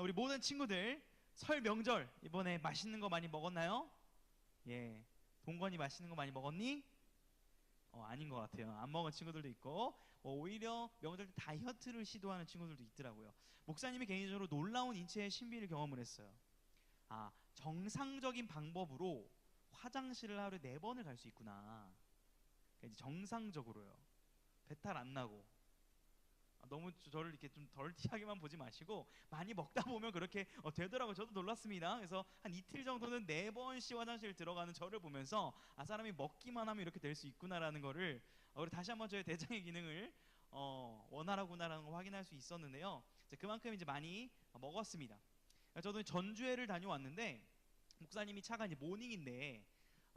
우리 모든 친구들 설 명절 이번에 맛있는 거 많이 먹었나요? 예, 동건이 맛있는 거 많이 먹었니? 아닌 것 같아요. 안 먹은 친구들도 있고, 오히려 명절 때 다이어트를 시도하는 친구들도 있더라고요. 목사님이 개인적으로 놀라운 인체의 신비를 경험을 했어요. 정상적인 방법으로 화장실을 하루에 4번을 갈 수 있구나. 그러니까 이제 정상적으로요. 배탈 안 나고. 너무 저를 이렇게 좀 덜티하게만 보지 마시고 많이 먹다 보면 그렇게 되더라고요. 저도 놀랐습니다. 그래서 한 이틀 정도는 4번씩 화장실 들어가는 저를 보면서 사람이 먹기만 하면 이렇게 될 수 있구나라는 거를 우리 다시 한번 저의 대장의 기능을 원활하구나라는 걸 확인할 수 있었는데요. 그만큼 이제 많이 먹었습니다. 저도 전주회를 다녀왔는데 목사님이 차가 이제 모닝인데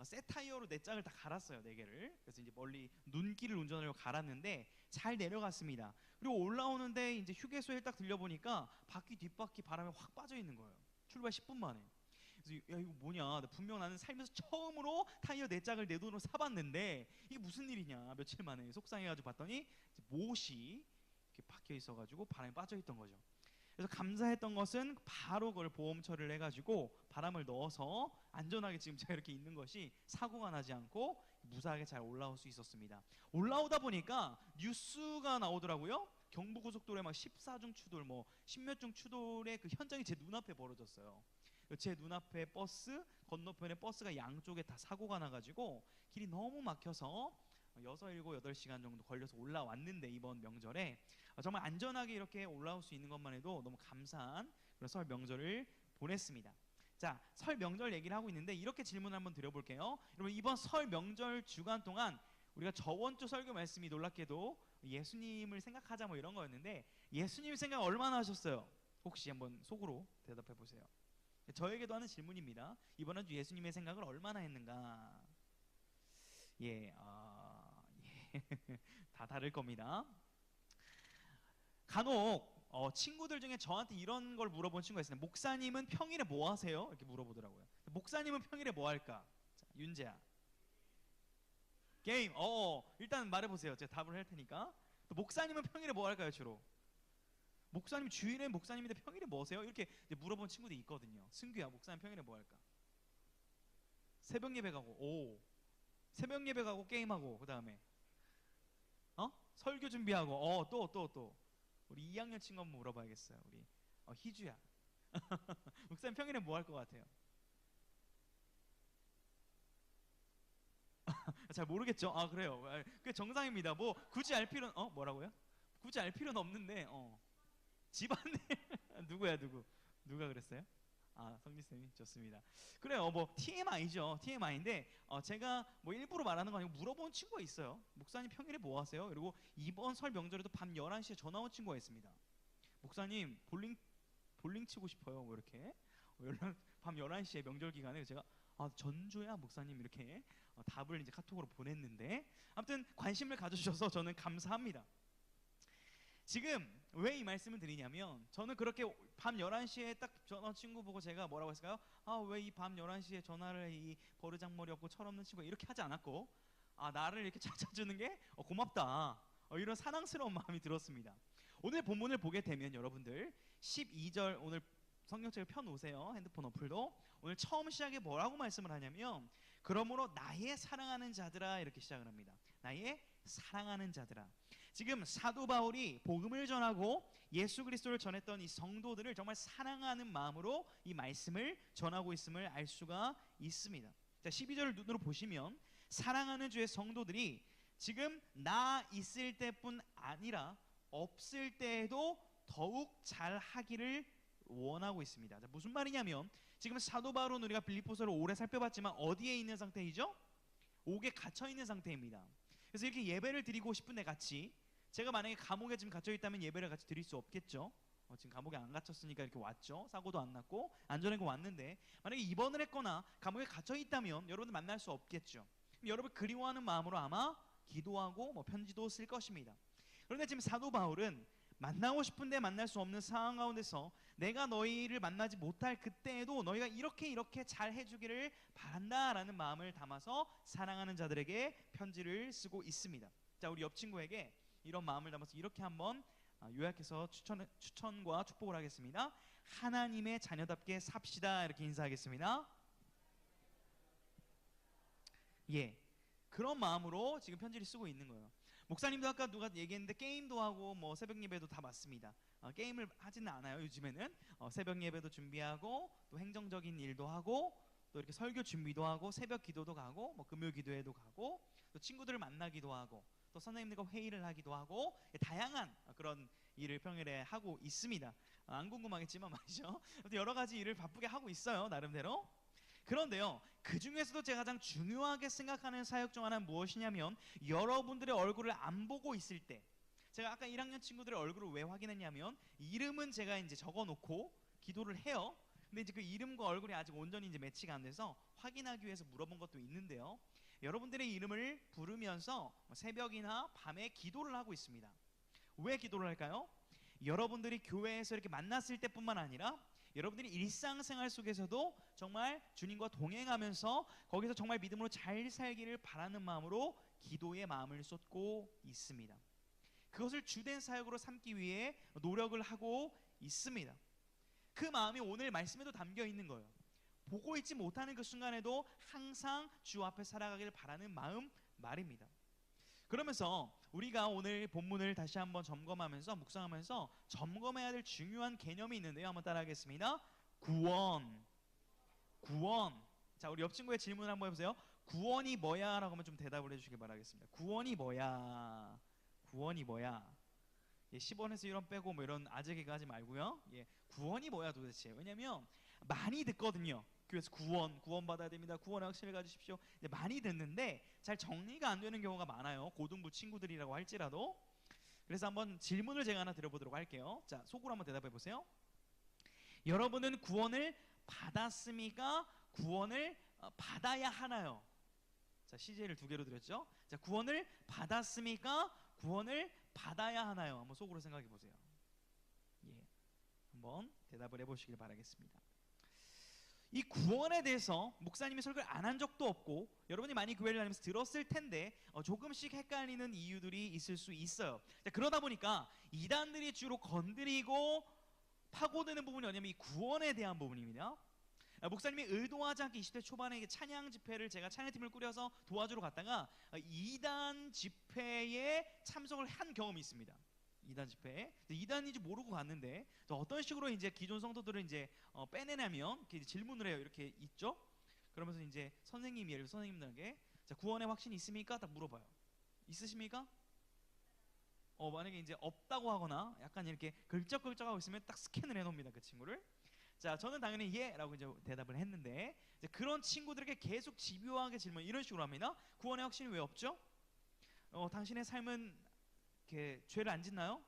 새 타이어로 4짝을 다 갈았어요. 4개를. 그래서 이제 멀리 눈길을 운전하려고 갈았는데 잘 내려갔습니다. 그리고 올라오는데 이제 휴게소에 딱 들려보니까 바퀴 뒷바퀴 바람에 확 빠져 있는 거예요. 출발 10분 만에. 그래서 야, 이거 뭐냐, 분명 나는 살면서 처음으로 타이어 4짝을 내 돈으로 사봤는데 이게 무슨 일이냐, 며칠 만에 속상해가지고 봤더니 못이 이렇게 박혀 있어가지고 바람에 빠져 있던 거죠. 그래서 감사했던 것은 바로 그걸 보험 처리를 해가지고 바람을 넣어서 안전하게 지금 제가 이렇게 있는 것이 사고가 나지 않고 무사하게 잘 올라올 수 있었습니다. 올라오다 보니까 뉴스가 나오더라고요. 경부고속도로에 막 14중 추돌, 뭐 10몇 중 추돌의 그 현장이 제 눈앞에 벌어졌어요. 제 눈앞에 버스, 건너편에 버스가 양쪽에 다 사고가 나가지고 길이 너무 막혀서 6, 7, 8시간 정도 걸려서 올라왔는데 이번 명절에 정말 안전하게 이렇게 올라올 수 있는 것만 해도 너무 감사한 그런 설 명절을 보냈습니다. 자, 설 명절 얘기를 하고 있는데 이렇게 질문을 한번 드려볼게요. 여러분, 이번 설 명절 주간 동안 우리가 저번 주 설교 말씀이 놀랍게도 예수님을 생각하자 뭐 이런 거였는데 예수님 생각 얼마나 하셨어요? 혹시 한번 속으로 대답해 보세요. 저에게도 하는 질문입니다. 이번 한 주 예수님의 생각을 얼마나 했는가? 예, 다 다를 겁니다. 간혹 친구들 중에 저한테 이런 걸 물어본 친구가 있어요. 목사님은 평일에 뭐 하세요? 이렇게 물어보더라고요. 목사님은 평일에 뭐 할까? 자, 윤재야. 게임. 일단 말해보세요. 제가 답을 할 테니까. 또 목사님은 평일에 뭐 할까요, 주로? 목사님 주일에 목사님인데 평일에 뭐 하세요? 이렇게 물어본 친구들이 있거든요. 승규야, 목사님 평일에 뭐 할까? 새벽 예배 가고. 새벽 예배 가고 게임하고, 그 다음에 설교 준비하고, 또 우리 2학년 친구 한번 물어봐야겠어요. 우리 희주야. 목사님 평일에 뭐 할 것 같아요? 잘 모르겠죠? 그래요. 그게 정상입니다. 뭐 굳이 알 필요는 뭐라고요? 굳이 알 필요는 없는데 집안일 누구야, 누가 그랬어요? 성리쌤이 좋습니다. 그래요. 뭐 TMI죠. TMI인데 제가 뭐 일부러 말하는 거 아니고 물어본 친구가 있어요. 목사님 평일에 뭐 하세요? 그리고 이번 설 명절에도 밤 11시에 전화 온 친구가 있습니다. 목사님 볼링 치고 싶어요. 뭐 이렇게 밤 11시에 명절 기간에 제가 전주야 목사님 이렇게 답을 이제 카톡으로 보냈는데 아무튼 관심을 가져주셔서 저는 감사합니다. 지금 왜 이 말씀을 드리냐면 저는 그렇게 밤 11시에 딱 전화 친구 보고 제가 뭐라고 했을까요? 왜 이 밤 11시에 전화를 이 버르장머리 없고 철없는 친구가 이렇게 하지 않았고 나를 이렇게 찾아주는 게 고맙다, 이런 사랑스러운 마음이 들었습니다. 오늘 본문을 보게 되면 여러분들 12절 오늘 성경책을 펴놓으세요. 핸드폰 어플도. 오늘 처음 시작에 뭐라고 말씀을 하냐면 그러므로 나의 사랑하는 자들아 이렇게 시작을 합니다. 나의 사랑하는 자들아. 지금 사도 바울이 복음을 전하고 예수 그리스도를 전했던 이 성도들을 정말 사랑하는 마음으로 이 말씀을 전하고 있음을 알 수가 있습니다. 자, 12절을 눈으로 보시면 사랑하는 주의 성도들이 지금 나 있을 때뿐 아니라 없을 때에도 더욱 잘하기를 원하고 있습니다. 자, 무슨 말이냐면 지금 사도 바울은 우리가 빌립보서를 오래 살펴봤지만 어디에 있는 상태이죠? 옥에 갇혀 있는 상태입니다. 그래서 이렇게 예배를 드리고 싶은데 같이 제가 만약에 감옥에 지금 갇혀 있다면 예배를 같이 드릴 수 없겠죠. 지금 감옥에 안 갇혔으니까 이렇게 왔죠. 사고도 안 났고 안전하게 왔는데 만약에 입원을 했거나 감옥에 갇혀 있다면 여러분들 만날 수 없겠죠. 그럼 여러분 그리워하는 마음으로 아마 기도하고 편지도 쓸 것입니다. 그런데 지금 사도 바울은 만나고 싶은데 만날 수 없는 상황 가운데서 내가 너희를 만나지 못할 그때에도 너희가 이렇게 잘 해주기를 바란다라는 마음을 담아서 사랑하는 자들에게 편지를 쓰고 있습니다. 자, 우리 옆 친구에게 이런 마음을 담아서 이렇게 한번 요약해서 추천과 축복을 하겠습니다. 하나님의 자녀답게 삽시다. 이렇게 인사하겠습니다. 예, 그런 마음으로 지금 편지를 쓰고 있는 거예요. 목사님도 아까 누가 얘기했는데 게임도 하고 뭐 새벽 예배도 다 맞습니다. 게임을 하지는 않아요. 요즘에는 새벽 예배도 준비하고 또 행정적인 일도 하고 또 이렇게 설교 준비도 하고 새벽 기도도 가고 뭐 금요 기도회도 가고 또 친구들을 만나기도 하고 또 선생님들과 회의를 하기도 하고 다양한 그런 일을 평일에 하고 있습니다. 안 궁금하겠지만 말이죠. 여러 가지 일을 바쁘게 하고 있어요. 나름대로. 그런데요, 그 중에서도 제가 가장 중요하게 생각하는 사역 중 하나는 무엇이냐면 여러분들의 얼굴을 안 보고 있을 때, 제가 아까 1학년 친구들의 얼굴을 왜 확인했냐면 이름은 제가 이제 적어놓고 기도를 해요. 근데 이제 그 이름과 얼굴이 아직 온전히 이제 매치가 안 돼서 확인하기 위해서 물어본 것도 있는데요. 여러분들의 이름을 부르면서 새벽이나 밤에 기도를 하고 있습니다. 왜 기도를 할까요? 여러분들이 교회에서 이렇게 만났을 때뿐만 아니라 여러분들이 일상생활 속에서도 정말 주님과 동행하면서 거기서 정말 믿음으로 잘 살기를 바라는 마음으로 기도의 마음을 쏟고 있습니다. 그것을 주된 사역으로 삼기 위해 노력을 하고 있습니다. 그 마음이 오늘 말씀에도 담겨 있는 거예요. 보고 있지 못하는 그 순간에도 항상 주 앞에 살아가길 바라는 마음 말입니다. 그러면서 우리가 오늘 본문을 다시 한번 점검하면서 묵상하면서 점검해야 될 중요한 개념이 있는데요. 한번 따라하겠습니다. 구원. 자, 우리 옆 친구의 질문 한번 해보세요. 구원이 뭐야? 라고 하면 좀 대답을 해주시길 바라겠습니다. 구원이 뭐야? 예, 10원에서 1원 빼고 뭐 이런 아재 개그 하지 말고요. 예, 구원이 뭐야 도대체? 왜냐면 많이 듣거든요. 교회에서 구원 받아야 됩니다. 구원의 확신을 가지십시오. 많이 듣는데 잘 정리가 안 되는 경우가 많아요. 고등부 친구들이라고 할지라도. 그래서 한번 질문을 제가 하나 드려보도록 할게요. 자, 속으로 한번 대답해 보세요. 여러분은 구원을 받았습니까? 구원을 받아야 하나요? 자, CJ를 2개로 드렸죠. 자, 구원을 받았습니까? 구원을 받아야 하나요? 한번 속으로 생각해 보세요. 예, 한번 대답을 해보시길 바라겠습니다. 이 구원에 대해서 목사님이 설교를 안 한 적도 없고 여러분이 많이 교회를 다니면서 들었을 텐데 조금씩 헷갈리는 이유들이 있을 수 있어요. 자, 그러다 보니까 이단들이 주로 건드리고 파고드는 부분이 뭐냐면 이 구원에 대한 부분입니다. 목사님이 의도하지 않게 20대 초반에 찬양 집회를 제가 찬양팀을 꾸려서 도와주러 갔다가 이단 집회에 참석을 한 경험이 있습니다. 이단 집회에 이단인지 모르고 갔는데 어떤 식으로 이제 기존 성도들을 이제 빼내냐면 이렇게 질문을 해요. 이렇게 있죠. 그러면서 이제 선생님이 예를 들어 선생님들에게 자, 구원의 확신이 있습니까? 딱 물어봐요. 있으십니까? 만약에 이제 없다고 하거나 약간 이렇게 긁적긁적하고 있으면 딱 스캔을 해놓습니다. 그 친구를. 자, 저는 당연히 예라고 이제 대답을 했는데 이제 그런 친구들에게 계속 집요하게 질문 이런 식으로 합니다. 구원의 확신이 왜 없죠? 당신의 삶은 이렇게 죄를 안 짓나요?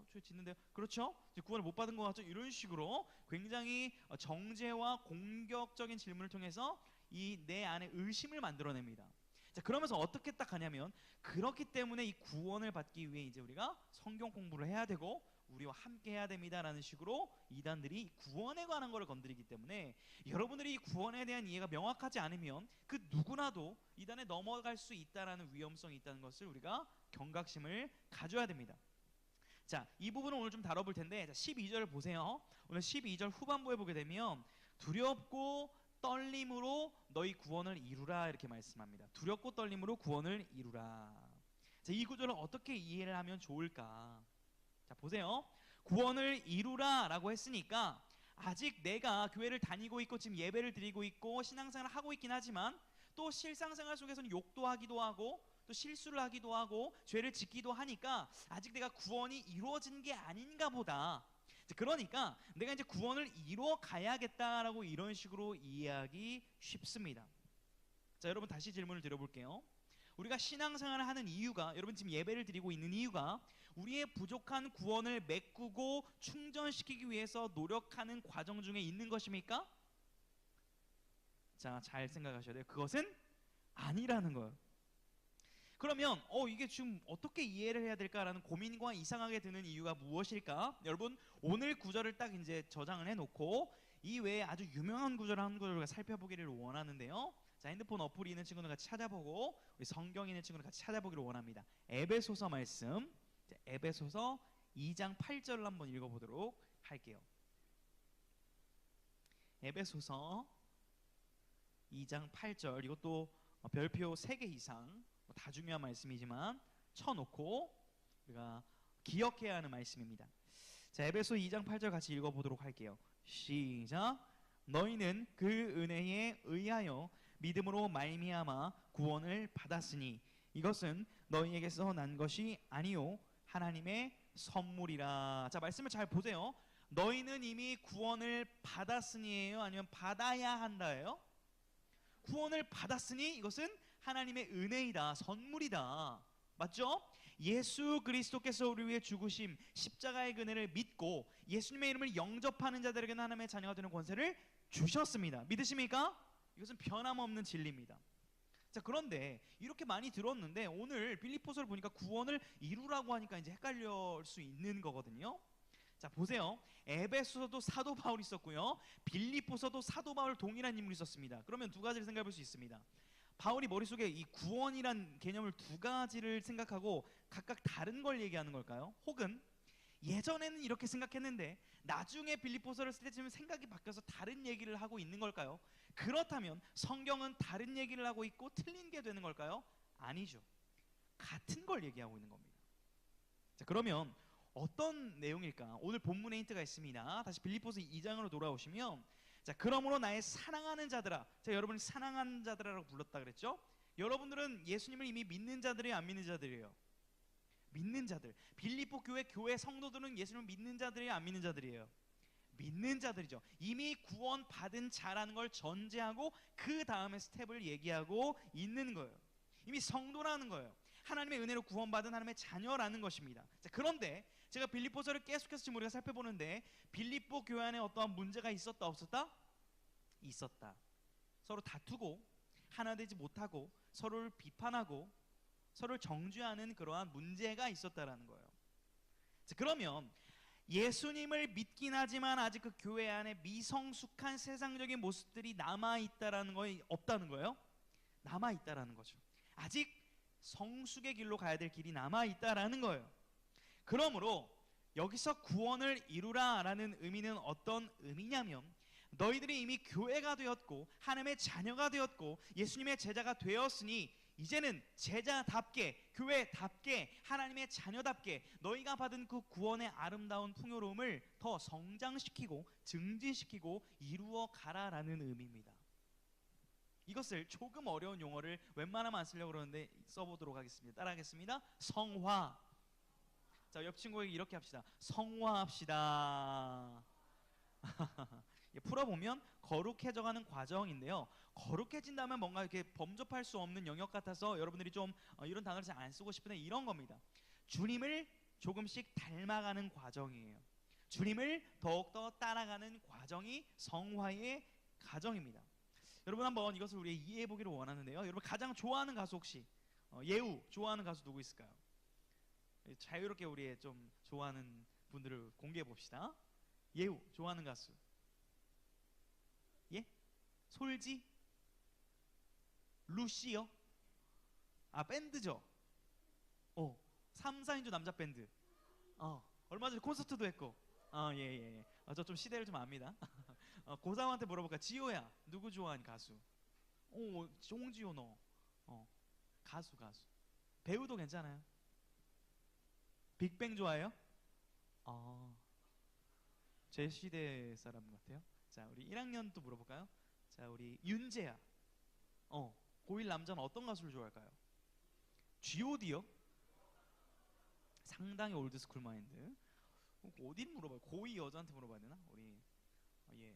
죄 짓는데요. 그렇죠? 구원을 못 받은 것 같죠? 이런 식으로 굉장히 정죄와 공격적인 질문을 통해서 이 내 안에 의심을 만들어냅니다. 자, 그러면서 어떻게 딱 하냐면 그렇기 때문에 이 구원을 받기 위해 이제 우리가 성경 공부를 해야 되고 우리와 함께 해야 됩니다라는 식으로 이단들이 구원에 관한 걸 건드리기 때문에 여러분들이 이 구원에 대한 이해가 명확하지 않으면 그 누구나도 이단에 넘어갈 수 있다라는 위험성이 있다는 것을 우리가 경각심을 가져야 됩니다. 자, 이 부분을 오늘 좀 다뤄볼 텐데 12절을 보세요. 오늘 12절 후반부에 보게 되면 두렵고 떨림으로 너희 구원을 이루라 이렇게 말씀합니다. 두렵고 떨림으로 구원을 이루라. 자, 이 구절을 어떻게 이해를 하면 좋을까? 자, 보세요. 구원을 이루라 라고 했으니까 아직 내가 교회를 다니고 있고 지금 예배를 드리고 있고 신앙생활을 하고 있긴 하지만 또 실상생활 속에서는 욕도 하기도 하고 또 실수를 하기도 하고 죄를 짓기도 하니까 아직 내가 구원이 이루어진 게 아닌가 보다. 그러니까 내가 이제 구원을 이루어 가야겠다라고 이런 식으로 이해하기 쉽습니다. 자, 여러분 다시 질문을 드려볼게요. 우리가 신앙생활을 하는 이유가 여러분 지금 예배를 드리고 있는 이유가 우리의 부족한 구원을 메꾸고 충전시키기 위해서 노력하는 과정 중에 있는 것입니까? 자, 잘 생각하셔야 돼요. 그것은 아니라는 거예요. 그러면 이게 지금 어떻게 이해를 해야 될까라는 고민과 이상하게 드는 이유가 무엇일까? 여러분 오늘 구절을 딱 이제 저장을 해놓고 이 외에 아주 유명한 구절 한 구절을 살펴보기를 원하는데요. 자, 핸드폰 어플이 있는 친구는 같이 찾아보고 우리 성경이 있는 친구는 같이 찾아보기를 원합니다. 에베소서 말씀, 에베소서 2장 8절을 한번 읽어보도록 할게요. 에베소서 2장 8절, 이것도 별표 3개 이상 다 중요한 말씀이지만 쳐놓고 우리가 기억해야 하는 말씀입니다. 자, 에베소 2장 8절 같이 읽어보도록 할게요. 시작. 너희는 그 은혜에 의하여 믿음으로 말미암아 구원을 받았으니 이것은 너희에게서 난 것이 아니요 하나님의 선물이라. 자, 말씀을 잘 보세요. 너희는 이미 구원을 받았으니예요, 아니면 받아야 한다예요? 구원을 받았으니 이것은 하나님의 은혜이다, 선물이다. 맞죠? 예수 그리스도께서 우리 위해 죽으심, 십자가의 은혜를 믿고 예수님의 이름을 영접하는 자들에게는 하나님의 자녀가 되는 권세를 주셨습니다. 믿으십니까? 이것은 변함없는 진리입니다. 자, 그런데 이렇게 많이 들었는데 오늘 빌립보서를 보니까 구원을 이루라고 하니까 이제 헷갈릴 수 있는 거거든요. 자, 보세요. 에베소서도 사도 바울이 있었고요, 빌립보서도 사도 바울 동일한 인물이 있었습니다. 그러면 두 가지를 생각해 볼 수 있습니다. 바울이 머릿속에 이 구원이란 개념을 두 가지를 생각하고 각각 다른 걸 얘기하는 걸까요? 혹은 예전에는 이렇게 생각했는데 나중에 빌립보서를 쓸 때쯤 생각이 바뀌어서 다른 얘기를 하고 있는 걸까요? 그렇다면 성경은 다른 얘기를 하고 있고 틀린 게 되는 걸까요? 아니죠. 같은 걸 얘기하고 있는 겁니다. 자, 그러면 어떤 내용일까? 오늘 본문에 힌트가 있습니다. 다시 빌립보서 2장으로 돌아오시면, 자, 그러므로 나의 사랑하는 자들아. 제가 여러분을 사랑하는 자들아라고 불렀다 그랬죠? 여러분들은 예수님을 이미 믿는 자들이에요, 안 믿는 자들이에요? 믿는 자들. 빌립보 교회 성도들은 예수님을 믿는 자들이에요, 안 믿는 자들이에요? 믿는 자들이죠. 이미 구원 받은 자라는 걸 전제하고 그 다음에 스텝을 얘기하고 있는 거예요. 이미 성도라는 거예요. 하나님의 은혜로 구원받은 하나님의 자녀라는 것입니다. 자, 그런데 제가 빌립보서를 계속해서 지금 우리가 살펴보는데 빌립보 교회 안에 어떠한 문제가 있었다 없었다? 있었다. 서로 다투고 하나 되지 못하고 서로를 비판하고 서로를 정죄하는 그러한 문제가 있었다라는 거예요. 자, 그러면 예수님을 믿긴 하지만 아직 그 교회 안에 미성숙한 세상적인 모습들이 남아있다라는 거에 없다는 거예요? 남아있다라는 거죠. 아직 성숙의 길로 가야 될 길이 남아있다라는 거예요. 그러므로 여기서 구원을 이루라라는 의미는 어떤 의미냐면, 너희들이 이미 교회가 되었고 하나님의 자녀가 되었고 예수님의 제자가 되었으니 이제는 제자답게, 교회답게, 하나님의 자녀답게 너희가 받은 그 구원의 아름다운 풍요로움을 더 성장시키고 증진시키고 이루어 가라라는 의미입니다. 이것을 조금 어려운 용어를 웬만하면 안 쓰려고 그러는데 써보도록 하겠습니다. 따라하겠습니다. 성화. 자, 옆 친구에게 이렇게 합시다. 성화합시다. 풀어보면 거룩해져가는 과정인데요, 거룩해진다면 뭔가 이렇게 범접할 수 없는 영역 같아서 여러분들이 좀 이런 단어를 잘 안 쓰고 싶은데 이런 겁니다. 주님을 조금씩 닮아가는 과정이에요. 주님을 더욱더 따라가는 과정이 성화의 과정입니다. 여러분 한번 이것을 우리 이해해 보기를 원하는데요, 여러분 가장 좋아하는 가수 혹시 예우 좋아하는 가수 누구 있을까요? 자유롭게 우리의 좀 좋아하는 분들을 공개해 봅시다. 예우 좋아하는 가수. 예? 솔지? 루시요? 아, 밴드죠? 3, 4인조 남자 밴드. 얼마 전에 콘서트도 했고. 예. 저 좀 시대를 좀 압니다. 고3한테 물어볼까? 지호야 누구 좋아하는 가수? 홍지호 너. 가수. 배우도 괜찮아요? 빅뱅 좋아해요? 제 시대 사람 같아요. 자, 우리 1학년 또 물어볼까요? 자, 우리 윤재야. 고1 남자는 어떤 가수를 좋아할까요? G.O.D요? 상당히 올드스쿨 마인드. 어디를 물어봐요? 고2 여자한테 물어봐야 되나? 우리 예.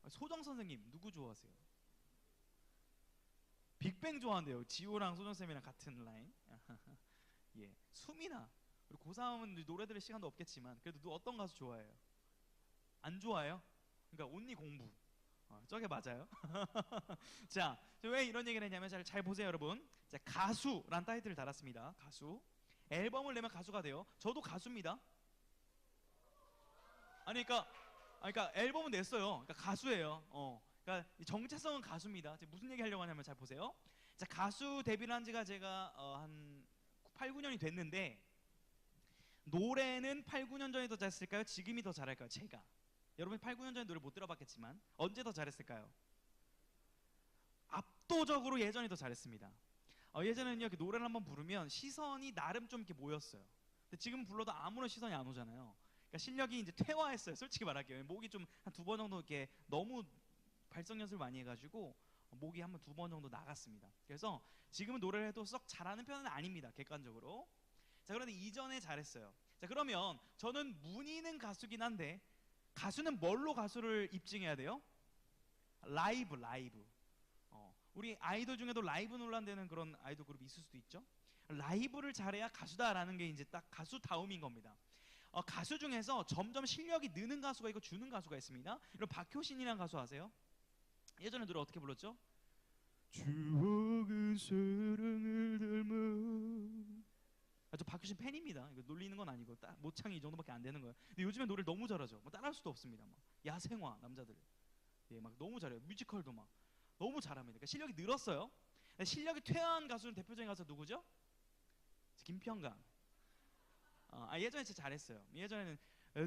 소정 선생님 누구 좋아하세요? 빅뱅 좋아한대요. 지호랑 소정 쌤이랑 같은 라인. 예. 수민아. 우리 고3은 노래 들을 시간도 없겠지만 그래도 너 어떤 가수 좋아해요? 안 좋아해요? 그러니까 온리 공부. 저게 맞아요. 자, 왜 이런 얘기를 했냐면 잘 보세요 여러분. 자, 가수란 타이틀을 달았습니다. 가수. 앨범을 내면 가수가 돼요. 저도 가수입니다. 그러니까 앨범은 냈어요. 그러니까 가수예요. 그러니까 정체성은 가수입니다. 무슨 얘기 하려고 하냐면 잘 보세요. 자, 가수 데뷔를 한 지가 제가 한 8, 9년이 됐는데 노래는 8, 9년 전이 더 잘했을까요? 지금이 더 잘할까요? 제가. 여러분 8, 9년 전에 노래 못 들어봤겠지만 언제 더 잘했을까요? 압도적으로 예전이 더 잘했습니다. 예전에는요, 이렇게 노래를 한번 부르면 시선이 나름 좀 이렇게 모였어요. 근데 지금 불러도 아무런 시선이 안 오잖아요. 그러니까 실력이 이제 퇴화했어요. 솔직히 말할게요. 목이 좀 한 2번 정도 이렇게 너무 발성 연습을 많이 해가지고 목이 한번 2번 정도 나갔습니다. 그래서 지금은 노래를 해도 썩 잘하는 편은 아닙니다. 객관적으로. 자, 그런데 이전에 잘했어요. 자, 그러면 저는 문희는 가수긴 한데 가수는 뭘로 가수를 입증해야 돼요? 라이브. 우리 아이돌 중에도 라이브 논란되는 그런 아이돌 그룹이 있을 수도 있죠. 라이브를 잘해야 가수다라는 게 이제 딱 가수다움인 겁니다. 가수 중에서 점점 실력이 느는 가수가 있고 주는 가수가 있습니다. 여러분 박효신이라는 가수 아세요? 예전에 노래 어떻게 불렀죠? 추억은 사랑을 닮아. 저 박효신 팬입니다. 이거 놀리는 건 아니고 모창이 이 정도밖에 안 되는 거예요. 근데 요즘에 노래를 너무 잘하죠. 뭐 따라할 수도 없습니다. 막 야생화 남자들, 막 너무 잘해요. 뮤지컬도 막 너무 잘합니다. 그러니까 실력이 늘었어요. 실력이 퇴화한 가수는 대표적인 가수 누구죠? 김평강. 예전에 진짜 잘했어요. 예전에는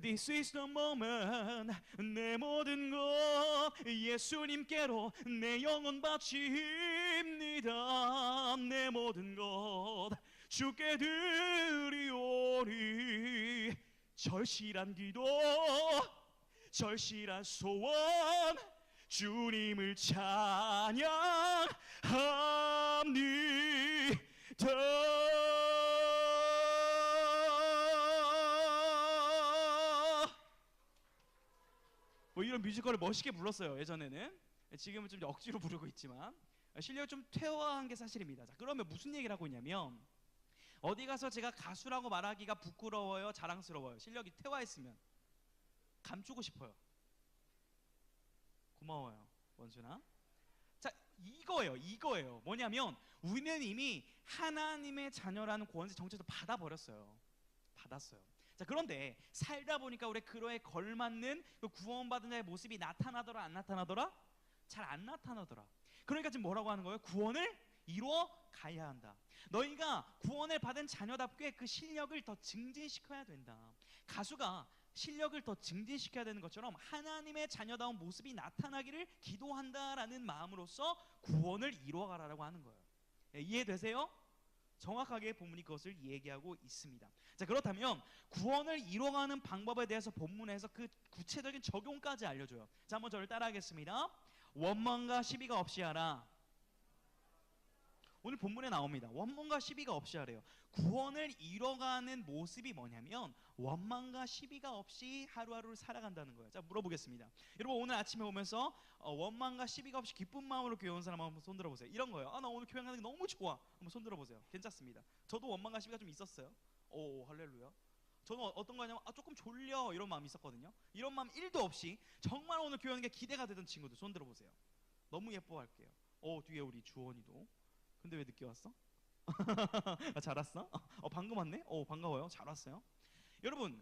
This is the moment, 내 모든 것 예수님께로 내 영혼 바칩니다. 내 모든 것 주께 드리오니 절실한 기도 절실한 소원 주님을 찬양합니다. 뭐 이런 뮤지컬을 멋있게 불렀어요. 예전에는. 지금은 좀 억지로 부르고 있지만 실력이 좀 퇴화한 게 사실입니다. 자, 그러면 무슨 얘기를 하고 있냐면 어디 가서 제가 가수라고 말하기가 부끄러워요, 자랑스러워요? 실력이 퇴화했으면 감추고 싶어요. 고마워요, 원준아. 자, 이거예요. 뭐냐면 우리는 이미 하나님의 자녀라는 구원의 정체도 받았어요. 자, 그런데 살다 보니까 우리 그로에 걸맞는 그 구원받은 자의 모습이 나타나더라 안 나타나더라? 잘 안 나타나더라. 그러니까 지금 뭐라고 하는 거예요? 구원을 이루어 가야 한다. 너희가 구원을 받은 자녀답게 그 실력을 더 증진시켜야 된다. 가수가 실력을 더 증진시켜야 되는 것처럼 하나님의 자녀다운 모습이 나타나기를 기도한다라는 마음으로써 구원을 이루어가라고 하는 거예요. 이해되세요? 정확하게 본문이 그것을 얘기하고 있습니다. 자, 그렇다면 구원을 이루어가는 방법에 대해서 본문에서 그 구체적인 적용까지 알려줘요. 자, 한번 저를 따라하겠습니다. 원망과 시비가 없이 하라. 오늘 본문에 나옵니다. 원망과 시비가 없이 하래요. 구원을 이뤄가는 모습이 뭐냐면 원망과 시비가 없이 하루하루를 살아간다는 거예요. 자, 물어보겠습니다. 여러분 오늘 아침에 오면서 원망과 시비가 없이 기쁜 마음으로 교회 온 사람 한번 손 들어보세요. 이런 거예요. 나 오늘 교회 가는 게 너무 좋아. 한번 손 들어보세요. 괜찮습니다. 저도 원망과 시비가 좀 있었어요. 오, 할렐루야. 저는 어떤 거냐면 조금 졸려 이런 마음이 있었거든요. 이런 마음 1도 없이 정말 오늘 교회 오는 게 기대가 되던 친구들 손 들어보세요. 너무 예뻐할게요. 뒤에 우리 주원이도. 근데 왜 늦게 왔어? 잘 왔어? 방금 왔네? 반가워요. 잘 왔어요. 여러분,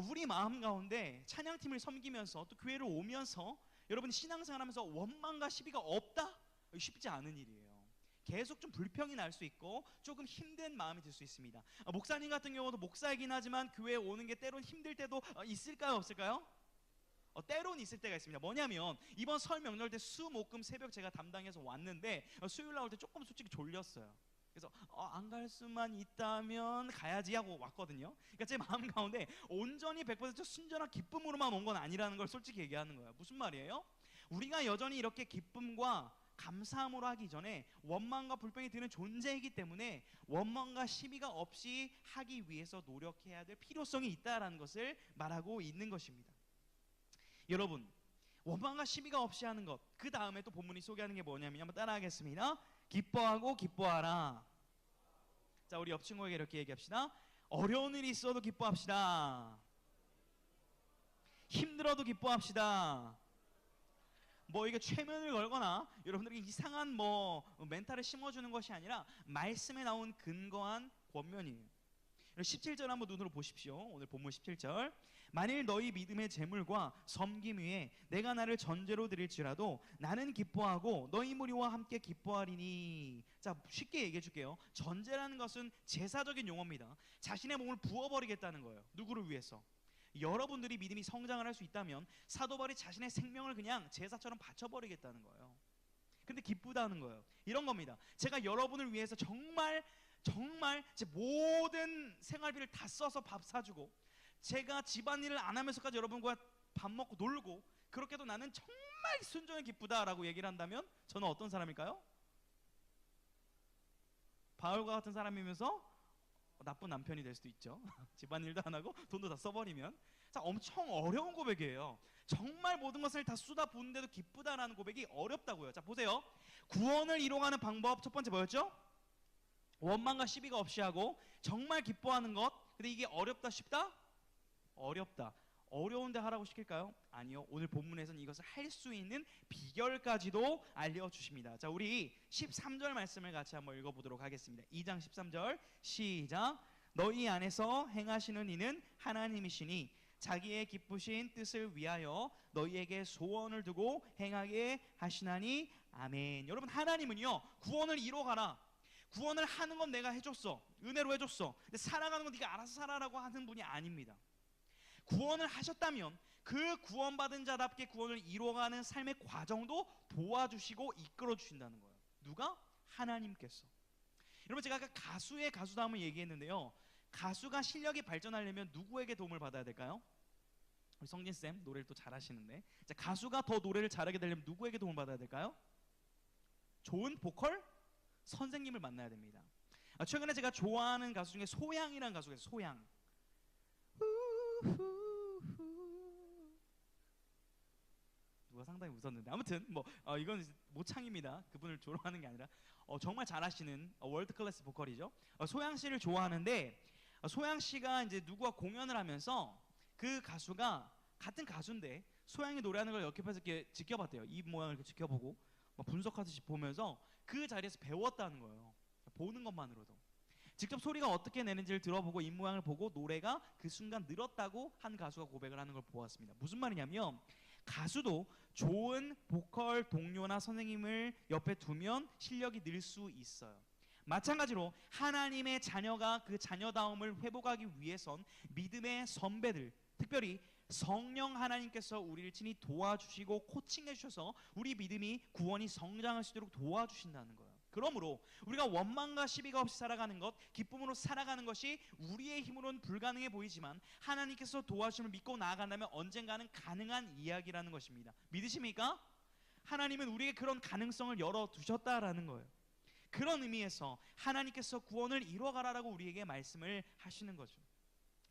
우리 마음 가운데 찬양팀을 섬기면서 또 교회를 오면서 여러분 신앙생활하면서 원망과 시비가 없다? 쉽지 않은 일이에요. 계속 좀 불평이 날 수 있고 조금 힘든 마음이 들 수 있습니다. 목사님 같은 경우도 목사이긴 하지만 교회에 오는 게 때론 힘들 때도 있을까요? 없을까요? 때론 있을 때가 있습니다. 뭐냐면 이번 설 명절 때 수목금 새벽 제가 담당해서 왔는데 수요일 나올 때 조금 솔직히 졸렸어요. 그래서 안 갈 수만 있다면 가야지 하고 왔거든요. 그러니까 제 마음 가운데 온전히 100% 순전한 기쁨으로만 온 건 아니라는 걸 솔직히 얘기하는 거예요. 무슨 말이에요? 우리가 여전히 이렇게 기쁨과 감사함으로 하기 전에 원망과 불평이 드는 존재이기 때문에 원망과 시비가 없이 하기 위해서 노력해야 될 필요성이 있다라는 것을 말하고 있는 것입니다. 여러분, 원망과 시비가 없이 하는 것, 그 다음에 또 본문이 소개하는 게 뭐냐면 한번 따라하겠습니다. 기뻐하고 기뻐하라. 자, 우리 옆 친구에게 이렇게 얘기합시다. 어려운 일이 있어도 기뻐합시다. 힘들어도 기뻐합시다. 뭐 이게 최면을 걸거나 여러분들에게 이상한 멘탈을 심어주는 것이 아니라 말씀에 나온 근거한 권면이에요. 17절 한번 눈으로 보십시오. 오늘 본문 17절. 만일 너희 믿음의 재물과 섬김 위에 내가 나를 전제로 드릴지라도 나는 기뻐하고 너희 무리와 함께 기뻐하리니. 자, 쉽게 얘기해 줄게요. 전제라는 것은 제사적인 용어입니다. 자신의 몸을 부어버리겠다는 거예요. 누구를 위해서? 여러분들이 믿음이 성장을 할 수 있다면 사도 바울이 자신의 생명을 그냥 제사처럼 바쳐버리겠다는 거예요. 근데 기쁘다는 거예요. 이런 겁니다. 제가 여러분을 위해서 정말 제 모든 생활비를 다 써서 밥 사주고, 제가 집안일을 안 하면서까지 여러분과 밥 먹고 놀고, 그렇게도 나는 정말 순종이 기쁘다라고 얘기를 한다면 저는 어떤 사람일까요? 바울과 같은 사람이면서 나쁜 남편이 될 수도 있죠. 집안일도 안 하고 돈도 다 써버리면. 자, 엄청 어려운 고백이에요. 정말 모든 것을 다 쏟아부은데도 기쁘다라는 고백이 어렵다고요. 자, 보세요. 구원을 이루어가는 방법 첫 번째 뭐였죠? 원망과 시비가 없이 하고 정말 기뻐하는 것. 근데 이게 어렵다 쉽다? 어렵다. 어려운데 하라고 시킬까요? 아니요. 오늘 본문에서는 이것을 할 수 있는 비결까지도 알려주십니다. 자, 우리 13절 말씀을 같이 한번 읽어보도록 하겠습니다. 2장 13절 시작. 너희 안에서 행하시는 이는 하나님이시니 자기의 기쁘신 뜻을 위하여 너희에게 소원을 두고 행하게 하시나니. 아멘. 여러분, 하나님은요 구원을 이뤄가라, 구원을 하는 건 내가 해줬어, 은혜로 해줬어. 근데 살아가는 건 네가 알아서 살아라고 하는 분이 아닙니다. 구원을 하셨다면 그 구원받은 자답게 구원을 이루어가는 삶의 과정도 도와주시고 이끌어 주신다는 거예요. 누가? 하나님께서. 여러분, 제가 아까 가수의 가수다움을 얘기했는데요, 가수가 실력이 발전하려면 누구에게 도움을 받아야 될까요? 우리 성진쌤 노래를 또 잘하시는데, 자, 가수가 더 노래를 잘하게 되려면 누구에게 도움을 받아야 될까요? 좋은 보컬 선생님을 만나야 됩니다. 최근에 제가 좋아하는 가수 중에 소양이라는 가수가 있어요. 소양. 누가 상당히 웃었는데, 아무튼 이건 모창입니다. 그분을 조롱하는 게 아니라 정말 잘하시는 월드 클래스 보컬이죠. 소양 씨를 좋아하는데, 소양 씨가 이제 누구와 공연을 하면서 그 가수가 같은 가수인데 소양이 노래하는 걸 옆에서 이렇게 지켜봤대요. 입 모양을 이렇게 지켜보고 막 분석하듯이 보면서 그 자리에서 배웠다는 거예요. 보는 것만으로도. 직접 소리가 어떻게 내는지를 들어보고 입 모양을 보고 노래가 그 순간 늘었다고 한 가수가 고백을 하는 걸 보았습니다. 무슨 말이냐면, 가수도 좋은 보컬 동료나 선생님을 옆에 두면 실력이 늘 수 있어요. 마찬가지로 하나님의 자녀가 그 자녀다움을 회복하기 위해선 믿음의 선배들, 특별히 성령 하나님께서 우리를 친히 도와주시고 코칭해 주셔서 우리 믿음이 구원이 성장할 수 있도록 도와주신다는 거예요. 그러므로 우리가 원망과 시비가 없이 살아가는 것, 기쁨으로 살아가는 것이 우리의 힘으로는 불가능해 보이지만 하나님께서 도와주심을 믿고 나아간다면 언젠가는 가능한 이야기라는 것입니다. 믿으십니까? 하나님은 우리에게 그런 가능성을 열어두셨다라는 거예요. 그런 의미에서 하나님께서 구원을 이루어가라라고 우리에게 말씀을 하시는 거죠.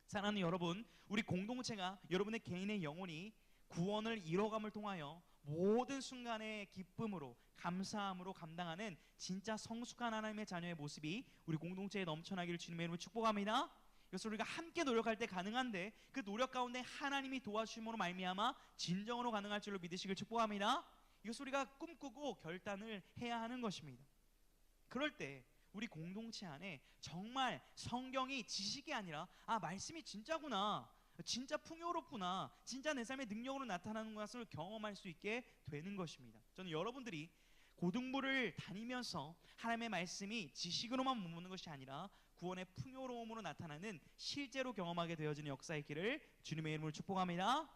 사랑하는 여러분, 우리 공동체가, 여러분의 개인의 영혼이 구원을 이뤄감을 통하여 모든 순간의 기쁨으로 감사함으로 감당하는 진짜 성숙한 하나님의 자녀의 모습이 우리 공동체에 넘쳐나기를 주님의 이름으로 축복합니다. 이것을 우리가 함께 노력할 때 가능한데, 그 노력 가운데 하나님이 도와주심으로 말미암아 진정으로 가능할 줄로 믿으시길 축복합니다. 이것을 우리가 꿈꾸고 결단을 해야 하는 것입니다. 그럴 때 우리 공동체 안에 정말 성경이 지식이 아니라 말씀이 진짜구나, 진짜 풍요롭구나, 진짜 내 삶의 능력으로 나타나는 것을 경험할 수 있게 되는 것입니다. 저는 여러분들이 고등부를 다니면서 하나님의 말씀이 지식으로만 머무는 것이 아니라 구원의 풍요로움으로 나타나는 실제로 경험하게 되어지는 역사의 길을 주님의 이름으로 축복합니다.